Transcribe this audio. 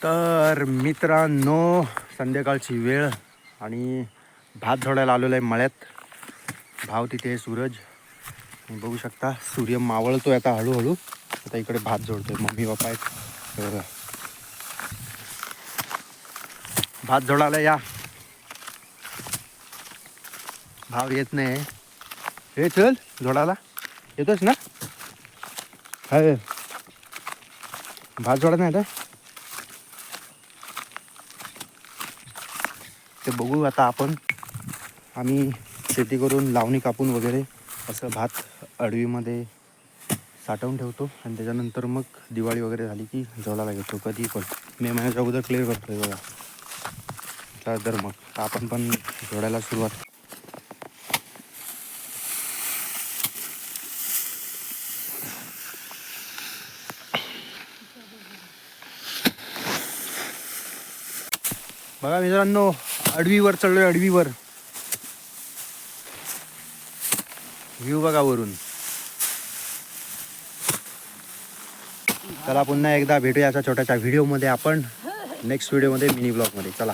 तर मित्रांनो, संध्याकाळची वेळ आणि भात झोडायला आलेलो आहे मळ्यात. भाव तिथे आहे सूरज. तुम्ही बघू शकता सूर्य मावळतोय आता हळूहळू. आता इकडे भात झोडतोय मम्मी पप्पा आहेत. हे बघा, भात झोडायला या. भाव येत नाही. हे चल झोडायला येतोच ना. हाय भात झोडा नाही आता. ते बघू आता आपण. आम्ही शेती करून लावणी कापून वगैरे असं भात अडवीमध्ये साठवून ठेवतो आणि त्याच्यानंतर मग दिवाळी वगैरे झाली की झोडायला घेतो. कधी पण मे महिन्याच्या अगोदर क्लिअर करतोय बघा. तर मग आपण पण झोडायला सुरुवात. बघा मित्रांनो, अडवीवर चढलोय. अडवीवर व्ह्यू बघा वरून. चला पुन्हा एकदा भेटूया अशा छोट्याशा व्हिडिओमध्ये आपण. नेक्स्ट व्हिडिओमध्ये मिनी ब्लॉगमध्ये. चला.